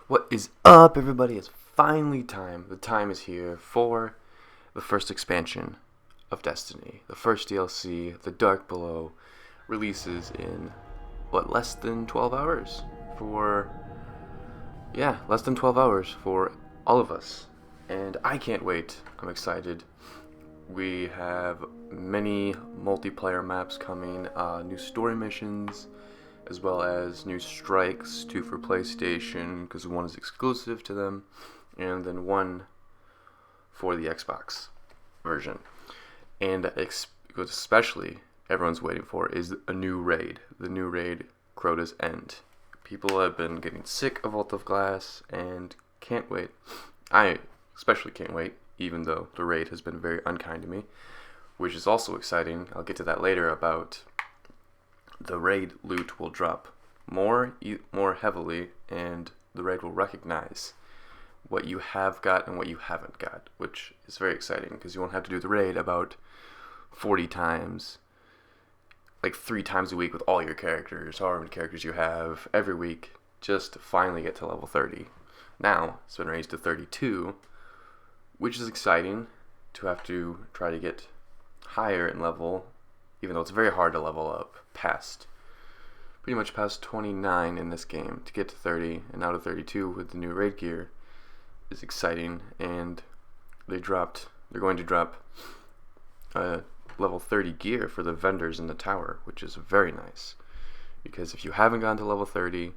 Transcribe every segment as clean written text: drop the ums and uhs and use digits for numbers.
What is up, everybody? It's finally time. The time is here for the first expansion of Destiny. The first DLC, The Dark Below, releases in, less than 12 hours? Less than 12 hours for all of us. And I can't wait. I'm excited. We have many multiplayer maps coming, new story missions, as well as new strikes, 2 for PlayStation, because one is exclusive to them, and then 1 for the Xbox version. And especially everyone's waiting for is a new raid, the new raid, Crotas End. People have been getting sick of Vault of Glass and can't wait. I especially can't wait, even though the raid has been very unkind to me, which is also exciting. I'll get to that later about the raid loot will drop more heavily, and the raid will recognize what you have got and what you haven't got, which is very exciting because you won't have to do the raid about 40 times, like 3 times a week with all your characters, however many characters you have every week, just to finally get to level 30. Now it's been raised to 32, which is exciting to have to try to get higher in level, even though it's very hard to level up pretty much past 29 in this game to get to 30, and now to 32 with the new raid gear is exciting. And they're going to drop level 30 gear for the vendors in the tower, which is very nice, because if you haven't gone to level 30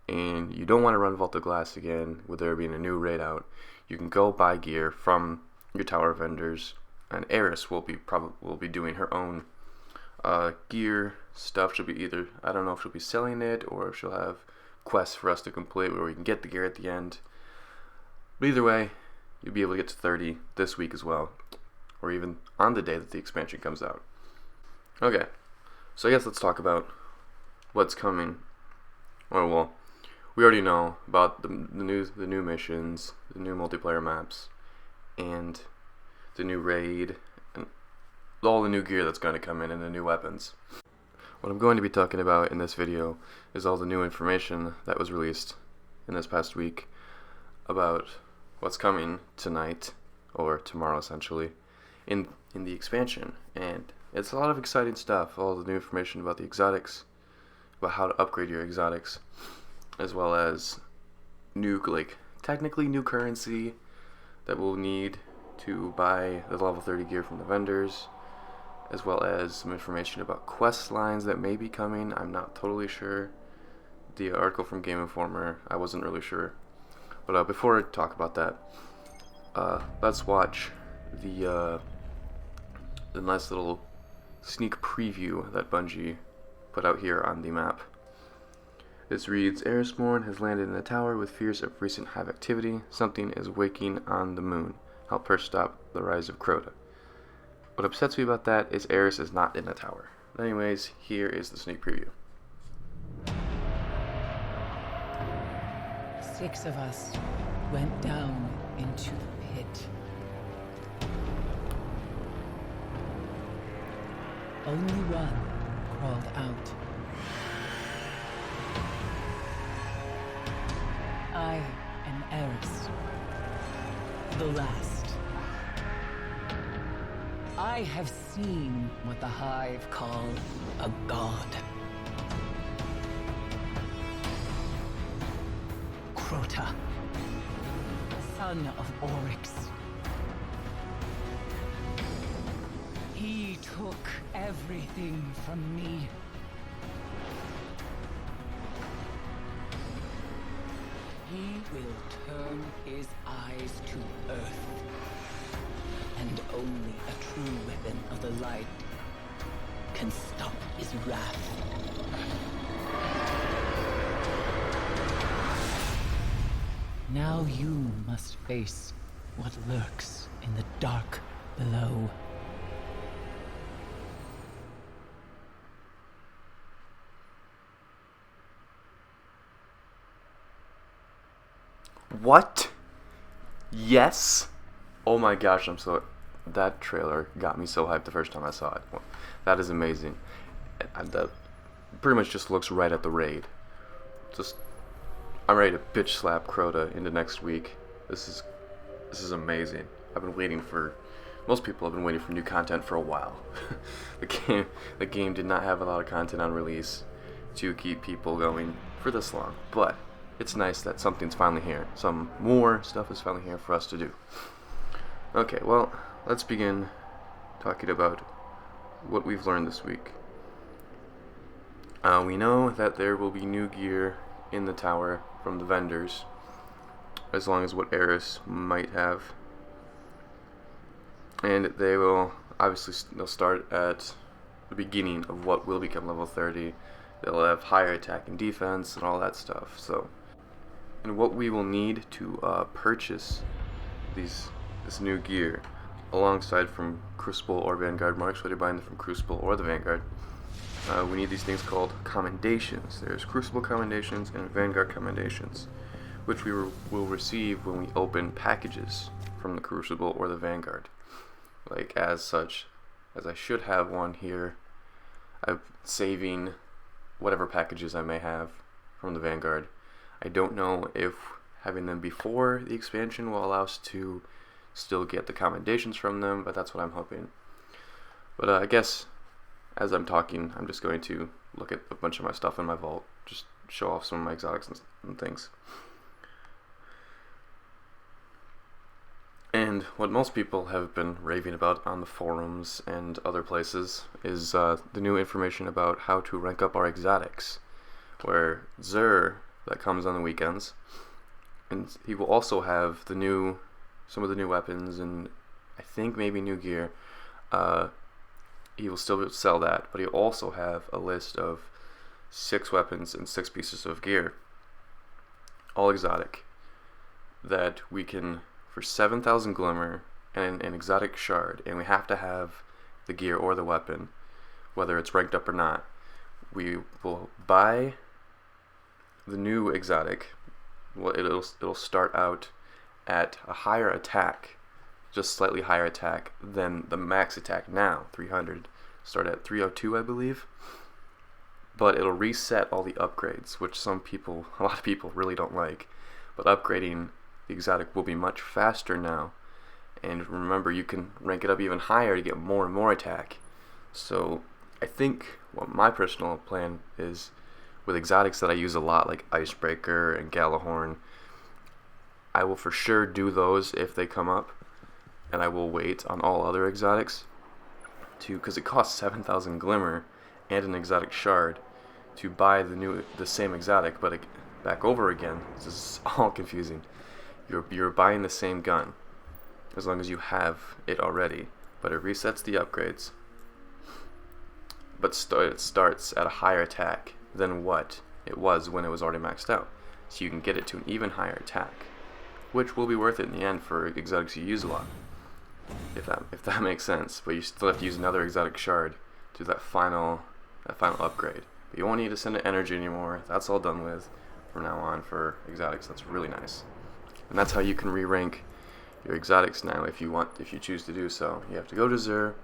and you don't want to run Vault of Glass again with there being a new raid out, you can go buy gear from your tower vendors, and Eris will be doing her own gear stuff. She'll be either, I don't know if she'll be selling it or if she'll have quests for us to complete where we can get the gear at the end. But either way, you'll be able to get to 30 this week as well, or even on the day that the expansion comes out. Okay, so I guess let's talk about what's coming. Well, we already know about the new missions, the new multiplayer maps, and the new raid, and all the new gear that's going to come in and the new weapons. What I'm going to be talking about in this video is all the new information that was released in this past week about what's coming tonight, or tomorrow essentially, in the expansion. And it's a lot of exciting stuff, all the new information about the exotics, about how to upgrade your exotics, as well as technically new currency that we'll need to buy the level 30 gear from the vendors, as well as some information about quest lines that may be coming. I'm not totally sure. The article from Game Informer, I wasn't really sure. But before I talk about that, let's watch the nice little sneak preview that Bungie put out here on the map. This reads, Erismorn has landed in the tower with fears of recent hive activity. Something is waking on the moon. Help her stop the rise of Crota. What upsets me about that is Eris is not in the tower. Anyways, here is the sneak preview. 6 of us went down into the pit. Only one crawled out. I am Eris, the last. I have seen what the Hive call a god. Crota, son of Oryx. He took everything from me. He will turn his eyes to Earth. And only a true weapon of the light can stop his wrath. Now you must face what lurks in the dark below. What? Yes? Oh my gosh, that trailer got me so hyped the first time I saw it. Well, that is amazing. And that pretty much just looks right at the raid. I'm ready to bitch slap Crota into next week. This is amazing. Most people have been waiting for new content for a while. the game did not have a lot of content on release to keep people going for this long, but it's nice that something's finally here. Some more stuff is finally here for us to do. Okay, well, let's begin talking about what we've learned this week. We know that there will be new gear in the tower from the vendors, as long as what Eris might have. And they will, obviously, they'll start at the beginning of what will become level 30. They'll have higher attack and defense and all that stuff. So, and what we will need to purchase this new gear, alongside from Crucible or Vanguard marks, whether you're buying them from Crucible or the Vanguard, we need these things called commendations. There's Crucible commendations and Vanguard commendations, which we will receive when we open packages from the Crucible or the Vanguard. Like, as such, as I should have one here, I'm saving whatever packages I may have from the Vanguard. I don't know if having them before the expansion will allow us to still get the commendations from them, but that's what I'm hoping. But I guess as I'm talking, I'm just going to look at a bunch of my stuff in my vault, just show off some of my exotics and things. And what most people have been raving about on the forums and other places is the new information about how to rank up our exotics, where Xur, that comes on the weekends, and he will also have some of the new weapons and I think maybe new gear. He will still sell that, but he'll also have a list of 6 weapons and 6 pieces of gear, all exotic, that we can, for 7,000 glimmer and an exotic shard, and we have to have the gear or the weapon, whether it's ranked up or not. We will buy the new exotic. Well, it'll start out at a higher attack, just slightly higher attack than the max attack now, 300. Start at 302, I believe. But it'll reset all the upgrades, which a lot of people really don't like. But upgrading the exotic will be much faster now. And remember, you can rank it up even higher to get more and more attack. So I think what my personal plan is, with exotics that I use a lot, like Icebreaker and Galahorn, I will for sure do those if they come up, and I will wait on all other exotics because it costs 7,000 glimmer and an exotic shard to buy the same exotic, but back over again. This is all confusing. You're buying the same gun as long as you have it already, but it resets the upgrades, but it starts at a higher attack than what it was when it was already maxed out, so you can get it to an even higher attack, which will be worth it in the end for exotics you use a lot, if that makes sense. But you still have to use another exotic shard to that final upgrade. But you won't need to send an energy anymore. That's all done with from now on for exotics. That's really nice, and that's how you can re-rank your exotics now if you choose to do so. You have to go to Xur,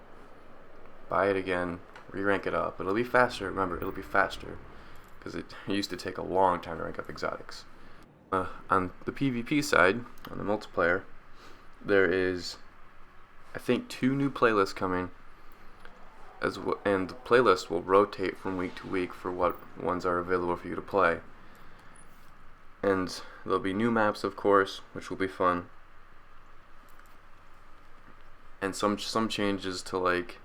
buy it again, re-rank it up. It'll be faster. Remember, it'll be faster because it used to take a long time to rank up exotics. On the PvP side, on the multiplayer, there is, I think, 2 new playlists coming, and the playlist will rotate from week to week for what ones are available for you to play. And there'll be new maps, of course, which will be fun, and some changes to, like,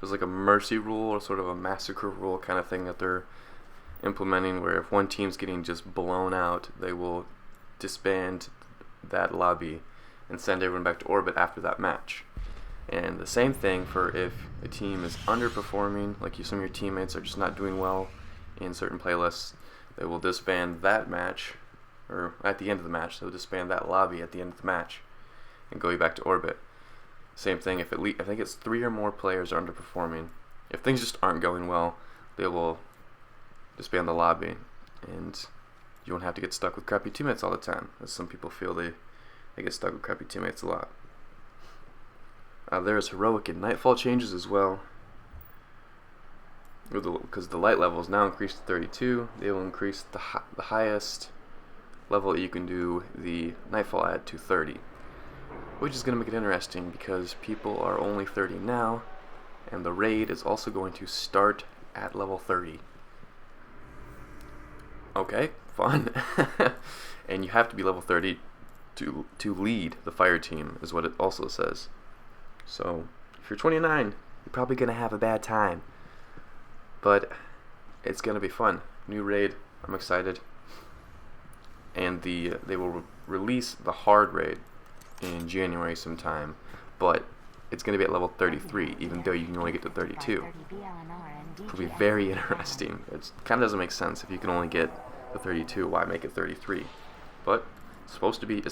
there's like a mercy rule or sort of a massacre rule kind of thing that they're implementing, where if one team's getting just blown out, they will disband that lobby and send everyone back to orbit after that match. And the same thing for if a team is underperforming, like some of your teammates are just not doing well in certain playlists, they will disband that match, or at the end of the match, they'll disband that lobby at the end of the match and go you back to orbit. Same thing if I think it's 3 or more players are underperforming. If things just aren't going well, they will disband the lobby, and you won't have to get stuck with crappy teammates all the time, as some people feel they get stuck with crappy teammates a lot. There's heroic and nightfall changes as well, because the light level is now increased to 32. They will increase the highest level you can do the Nightfall at to 30, which is going to make it interesting because people are only 30 now, and the raid is also going to start at level 30. Okay, fun. And you have to be level 30 to lead the fire team, is what it also says. So if you're 29, you're probably going to have a bad time, but it's going to be fun. New raid, I'm excited. And they will release the hard raid in January sometime, but it's going to be at level 33, even though you can only get to 32. It'll be very interesting. It kind of doesn't make sense. If you can only get to 32, why make it 33? But it's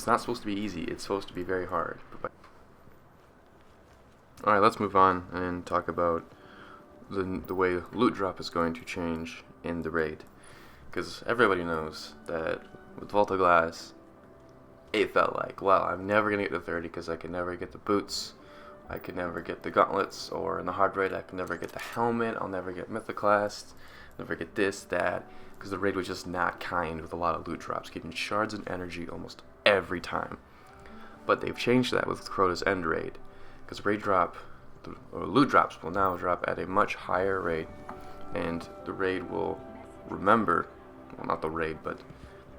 not supposed to be easy. It's supposed to be very hard. Alright, let's move on and talk about the way loot drop is going to change in the raid. Because everybody knows that with Vault of Glass, it felt like, well, I'm never going to get to 30 because I can never get the boots, I could never get the gauntlets, or in the hard raid I can never get the helmet, I'll never get Mythoclast, never get this, that, because the raid was just not kind with a lot of loot drops, giving shards and energy almost every time. But they've changed that with Crotas End Raid, because loot drops will now drop at a much higher rate, and the raid will remember, well, not the raid, but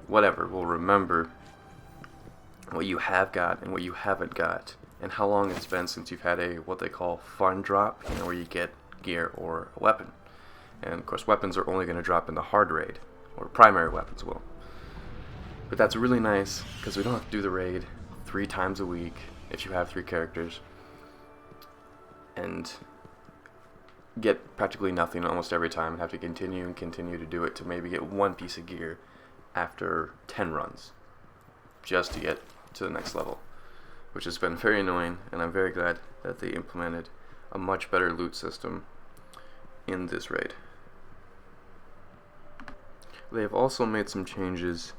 whatever, will remember what you have got and what you haven't got, and how long it's been since you've had a what they call fun drop, where you get gear or a weapon. And of course weapons are only going to drop in the hard raid, or primary weapons will. But that's really nice because we don't have to do the raid 3 times a week if you have 3 characters and get practically nothing almost every time and have to continue and continue to do it to maybe get 1 piece of gear after 10 runs just to get to the next level, which has been very annoying, and I'm very glad that they implemented a much better loot system in this raid. They have also made some changes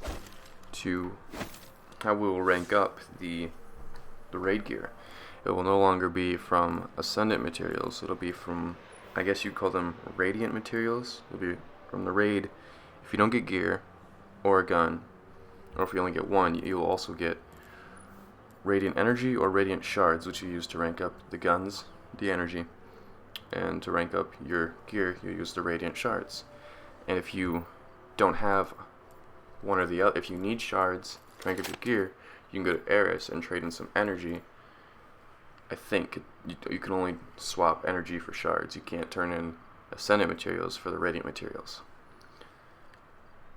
to how we will rank up the raid gear. It will no longer be from Ascendant materials, it'll be from, I guess you'd call them Radiant materials. It'll be from the raid. If you don't get gear or a gun, or if you only get 1, you'll also get Radiant Energy or Radiant Shards, which you use to rank up the guns, the energy, and to rank up your gear, you use the Radiant Shards. And if you don't have one or the other, if you need shards to rank up your gear, you can go to Eris and trade in some energy. I think you can only swap energy for shards. You can't turn in Ascendant materials for the Radiant materials.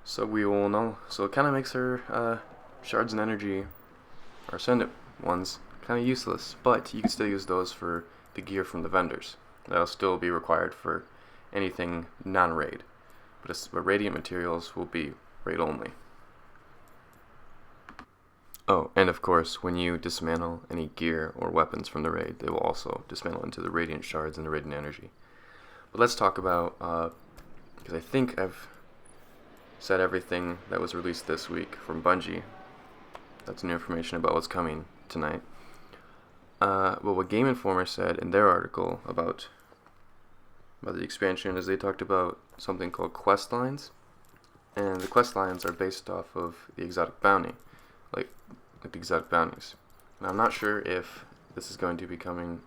So we will know. So it kind of makes her shards and energy, or Ascendant ones, kind of useless. But you can still use those for the gear from the vendors. That'll still be required for anything non-raid. But Radiant materials will be raid only. Oh, and of course, when you dismantle any gear or weapons from the raid, they will also dismantle into the Radiant Shards and the Radiant Energy. But let's talk about, because I think I've said everything that was released this week from Bungie. That's new information about what's coming tonight. But what Game Informer said in their article about the expansion is they talked about something called quest lines, and the quest lines are based off of the exotic bounty, like the exotic bounties. Now I'm not sure if this is going to be coming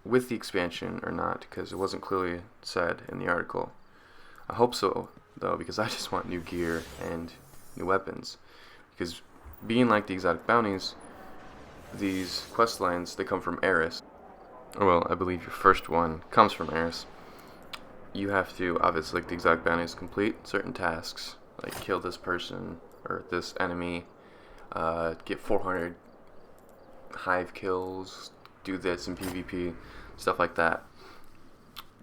with the expansion or not, because it wasn't clearly said in the article. I hope so, though, because I just want new gear and new weapons. Because being like the exotic bounties, these quest lines, they come from Eris. Well, I believe your first one comes from Eris. You have to, obviously, like the exotic bounties, complete certain tasks, like kill this person or this enemy, get 400 hive kills, do this in PvP, stuff like that.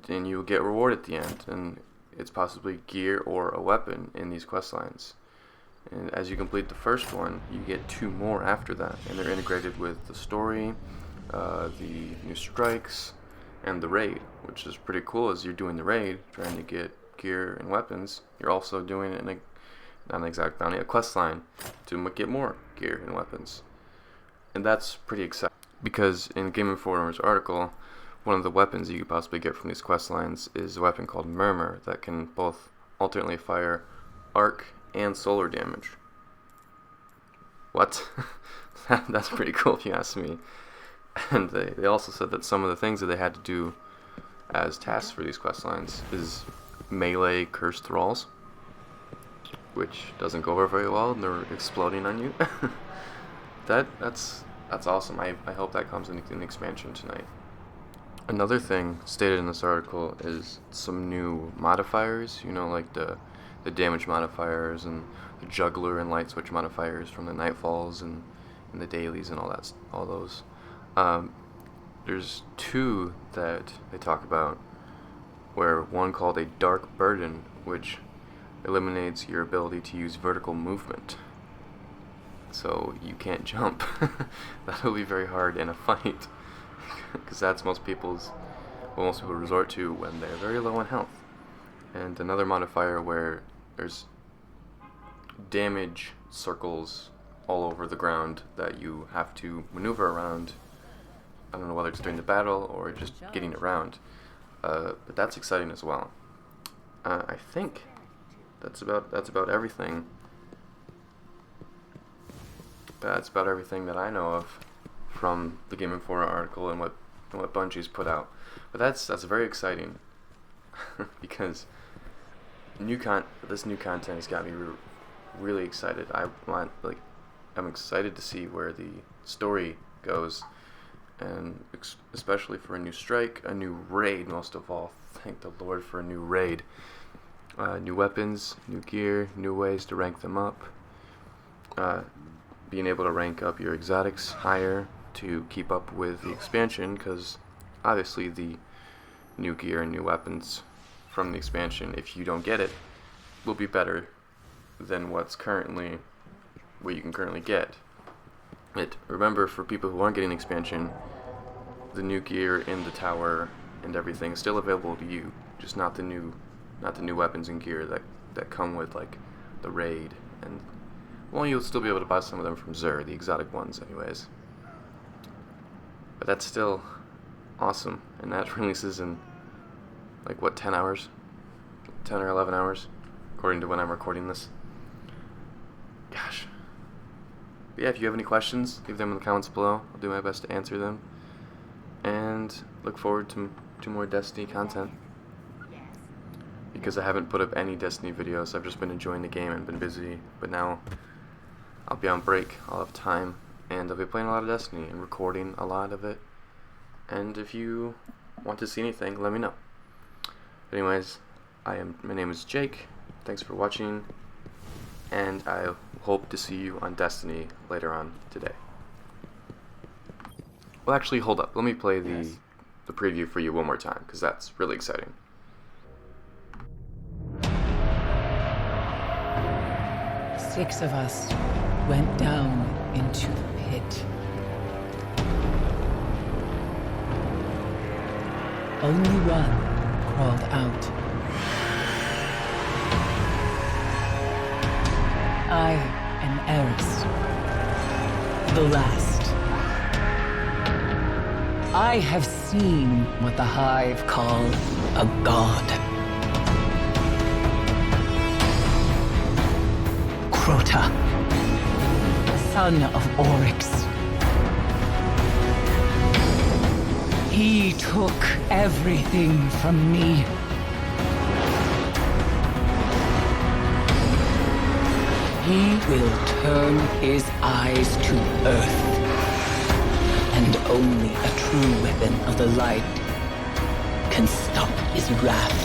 And you'll get reward at the end, and it's possibly gear or a weapon in these quest lines. And as you complete the first one, you get 2 more after that, and they're integrated with the story, the new strikes, and the raid, which is pretty cool. As you're doing the raid, trying to get gear and weapons, you're also doing it in not an exact bounty, a quest line to get more gear and weapons. And that's pretty exciting, because in Game Informer's article, one of the weapons you could possibly get from these quest lines is a weapon called Murmur that can both alternately fire arc and solar damage. what? That's pretty cool if you ask me. And they also said that some of the things that they had to do as tasks for these quest lines is melee cursed thralls, which doesn't go over very well, and they're exploding on you. That's awesome. I hope that comes in the expansion tonight. Another thing stated in this article is some new modifiers, you know, like the damage modifiers and the juggler and light switch modifiers from the Nightfalls and the dailies and all those. There's two that they talk about, where one called a Dark Burden, which eliminates your ability to use vertical movement. So you can't jump. That'll be very hard in a fight, because that's what most people resort to when they're very low on health. And another modifier where there's damage circles all over the ground that you have to maneuver around. I don't know whether it's during the battle or just getting around, but that's exciting as well. I think that's about everything. That's about everything that I know of from the Game Informer article and what Bungie's put out. But that's very exciting because this new content has got me really excited. I'm excited to see where the story goes, and especially for a new strike, a new raid. Most of all, thank the Lord for a new raid. New weapons, new gear, new ways to rank them up. Being able to rank up your exotics higher to keep up with the expansion, because obviously the new gear and new weapons from the expansion, if you don't get it, will be better than what you can currently get. Remember, for people who aren't getting the expansion, the new gear in the tower and everything is still available to you, just not the new weapons and gear that come with like the raid. And well, you'll still be able to buy some of them from Xur, the exotic ones anyways. But that's still awesome, and that releases in 10 hours? 10 or 11 hours, according to when I'm recording this. Gosh. But yeah, if you have any questions, leave them in the comments below. I'll do my best to answer them. And look forward to more Destiny content. Because I haven't put up any Destiny videos, I've just been enjoying the game and been busy. But now I'll be on break, I'll have time, and I'll be playing a lot of Destiny and recording a lot of it. And if you want to see anything, let me know. Anyways, my name is Jake. Thanks for watching, and I hope to see you on Destiny later on today. Well, actually, hold up. Let me play the preview for you one more time, because that's really exciting. Six of us went down into the pit. Only one crawled out. I am Eris, the last. I have seen what the Hive call a god. Crota, son of Oryx. He took everything from me. He will turn his eyes to Earth, and only a true weapon of the light can stop his wrath.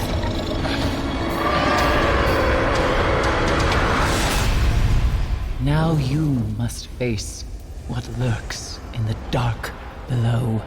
Now you must face what lurks in the dark below.